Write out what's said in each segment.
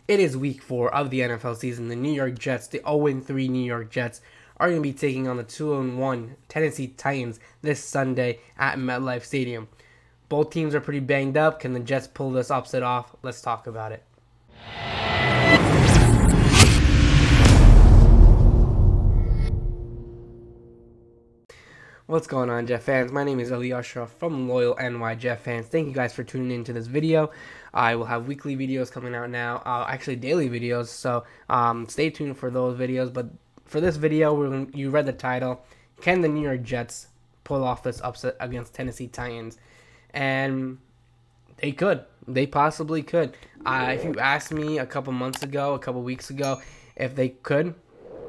It is week 4 of the NFL season. The New York Jets, the 0-3 New York Jets, are going to be taking on the 2-1 Tennessee Titans this Sunday at MetLife Stadium. Both teams are pretty banged up. Can the Jets pull this upset off? Let's talk about it. What's going on, Jet fans? My name is Ali Ashraf from Loyal NY Jet fans. Thank you guys for tuning into this video. I will have weekly videos coming out now, actually daily videos, so stay tuned for those videos. But for this video, you read the title, can the New York Jets pull off this upset against Tennessee Titans? And they could. They possibly could. If you asked me a couple weeks ago, if they could,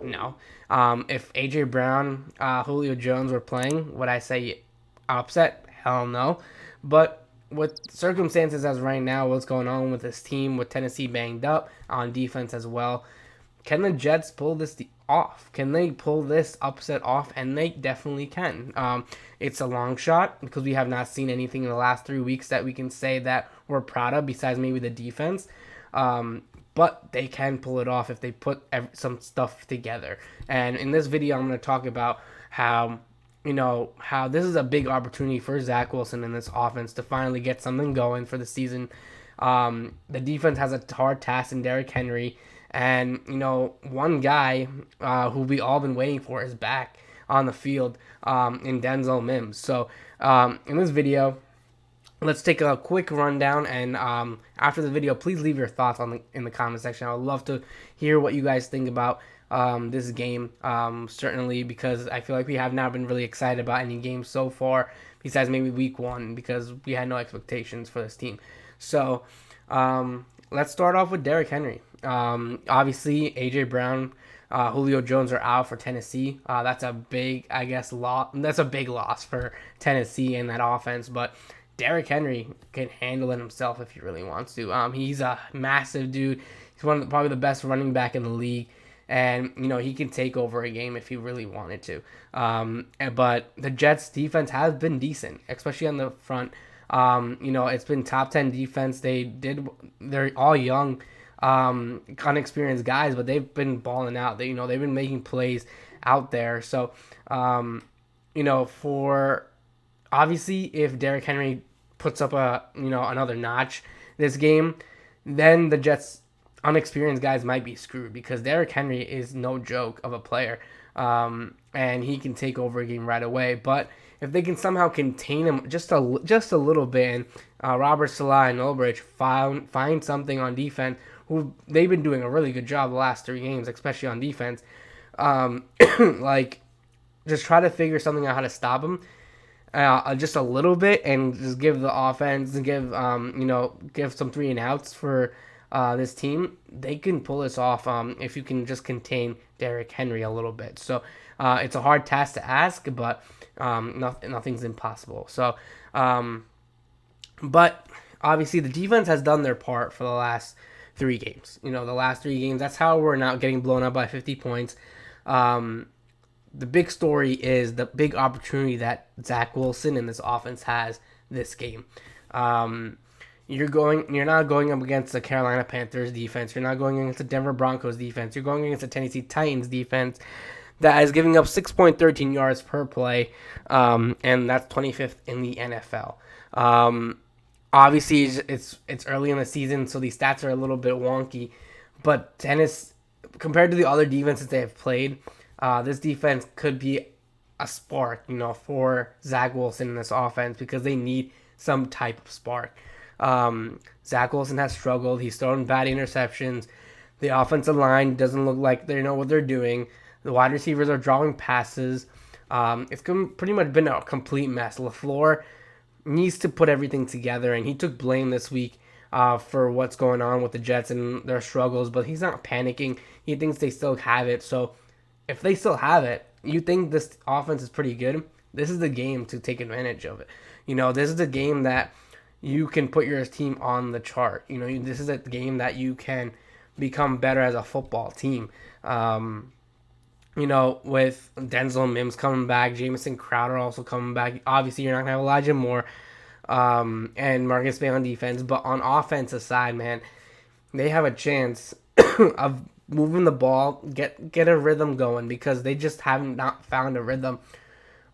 no. If AJ Brown, Julio Jones were playing, would I say upset? Hell no. But with circumstances as right now, what's going on with this team, with Tennessee banged up on defense as well, can the Jets pull this off? Can they pull this upset off? And they definitely can. It's a long shot because we have not seen anything in the last 3 weeks that we can say that we're proud of besides maybe the defense. But they can pull it off if they put some stuff together. And in this video, I'm going to talk about how this is a big opportunity for Zach Wilson in this offense to finally get something going for the season. The defense has a hard task in Derrick Henry. And, one guy who we all been waiting for is back on the field in Denzel Mims. So in this video, let's take a quick rundown, and after the video, please leave your thoughts in the comment section. I would love to hear what you guys think about this game, certainly because I feel like we have not been really excited about any games so far, besides maybe week 1, because we had no expectations for this team. So let's start off with Derrick Henry. Obviously, AJ Brown, Julio Jones are out for Tennessee. That's a big, loss. That's a big loss for Tennessee in that offense, but Derrick Henry can handle it himself if he really wants to. He's a massive dude. He's probably the best running back in the league, and he can take over a game if he really wanted to. But the Jets' defense has been decent, especially on the front. It's been top 10 defense. They're all young, unexperienced guys, but they've been balling out. They've been making plays out there. So, for obviously, if Derrick Henry puts up another notch this game, then the Jets' unexperienced guys might be screwed because Derrick Henry is no joke of a player, and he can take over a game right away. But if they can somehow contain him just a little bit, and Robert Salah and Ulbrich find something on defense, who they've been doing a really good job the last 3 games, especially on defense, just try to figure something out how to stop him. Just a little bit, and just give the offense and give some 3 and outs for this team. They can pull this off if you can just contain Derrick Henry a little bit. So it's a hard task to ask, but nothing's impossible. So, but obviously the defense has done their part for the last 3 games. The last 3 games. That's how we're not getting blown up by 50 points. The big story is the big opportunity that Zach Wilson and this offense has this game. You're not going up against the Carolina Panthers defense. You're not going against the Denver Broncos defense. You're going against the Tennessee Titans defense that is giving up 6.13 yards per play, and that's 25th in the NFL. Obviously, it's early in the season, so these stats are a little bit wonky. But Tennessee, compared to the other defenses they have played, this defense could be a spark, for Zach Wilson in this offense because they need some type of spark. Zach Wilson has struggled. He's thrown bad interceptions. The offensive line doesn't look like they know what they're doing. The wide receivers are drawing passes. It's pretty much been a complete mess. LaFleur needs to put everything together, and he took blame this week for what's going on with the Jets and their struggles, but he's not panicking. He thinks they still have it, so if they still have it, you think this offense is pretty good, this is the game to take advantage of it. This is the game that you can put your team on the chart. This is a game that you can become better as a football team. With Denzel Mims coming back, Jamison Crowder also coming back. Obviously, you're not going to have Elijah Moore and Marcus May on defense. But on offensive side, man, they have a chance of moving the ball, get a rhythm going because they just haven't not found a rhythm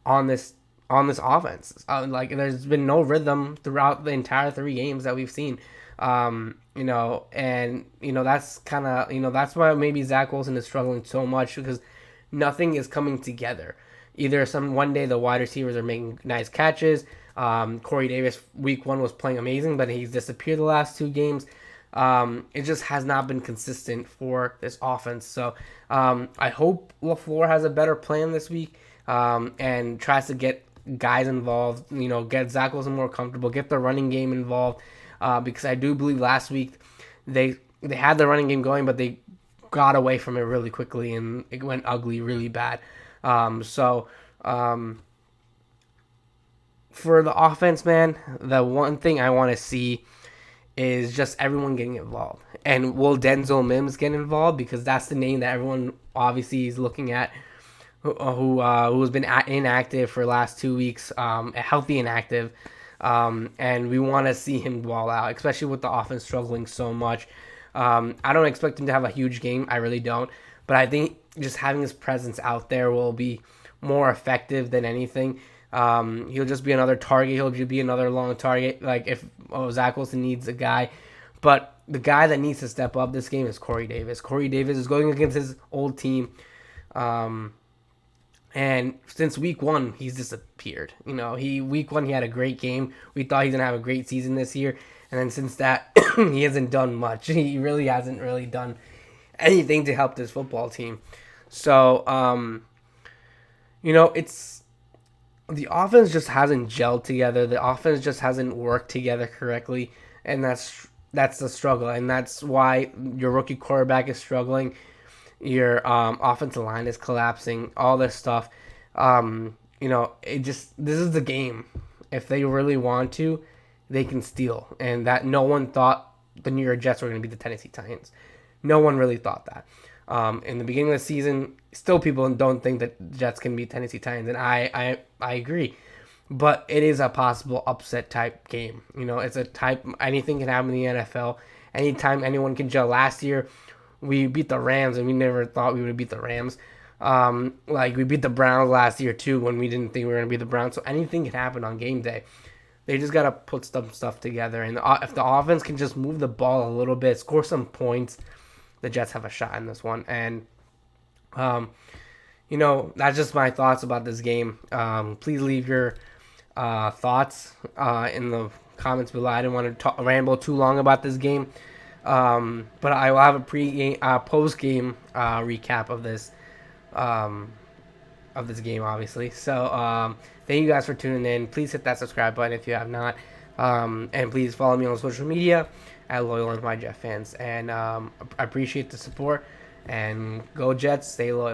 on this offense. Like there's been no rhythm throughout the entire 3 games that we've seen. And that's kind of that's why maybe Zach Wilson is struggling so much because nothing is coming together. Either one day the wide receivers are making nice catches. Corey Davis week 1 was playing amazing, but he's disappeared the last 2 games. It just has not been consistent for this offense. So I hope LaFleur has a better plan this week and tries to get guys involved. Get Zach Wilson more comfortable, get the running game involved. Because I do believe last week they had the running game going, but they got away from it really quickly and it went ugly, really bad. For the offense, man, the one thing I want to see is just everyone getting involved. And will Denzel Mims get involved? Because that's the name that everyone obviously is looking at, who's been inactive for the last 2 weeks, healthy inactive. And we want to see him ball out, especially with the offense struggling so much. I don't expect him to have a huge game. I really don't. But I think just having his presence out there will be more effective than anything. He'll just be another target. He'll be another long target. Like if Zach Wilson needs a guy. But the guy that needs to step up this game is Corey Davis. Corey Davis is going against his old team. And since week 1, he's disappeared. Week 1 he had a great game. We thought he's gonna have a great season this year, and then since that, he hasn't done much. He really hasn't done anything to help this football team. So, it's the offense just hasn't gelled together. The offense just hasn't worked together correctly, and that's the struggle, and that's why your rookie quarterback is struggling. Your offensive line is collapsing, all this stuff. This is the game. If they really want to, they can steal. And that no one thought the New York Jets were going to be the Tennessee Titans. No one really thought that. In the beginning of the season, still people don't think that Jets can beat Tennessee Titans, and I agree. But it is a possible upset type game. It's a type, anything can happen in the NFL. Anytime anyone can gel. Last year, we beat the Rams, and we never thought we would beat the Rams. We beat the Browns last year, too, when we didn't think we were going to beat the Browns. So anything can happen on game day. They just got to put some stuff together. And if the offense can just move the ball a little bit, score some points, the Jets have a shot in this one. And, that's just my thoughts about this game. Please leave your thoughts in the comments below. I didn't want to ramble too long about this game. But I will have a post-game recap of this game, obviously. So thank you guys for tuning in. Please hit that subscribe button if you have not, and please follow me on social media at Loyal and My Jeff Fans. And I appreciate the support. And go Jets, stay loyal.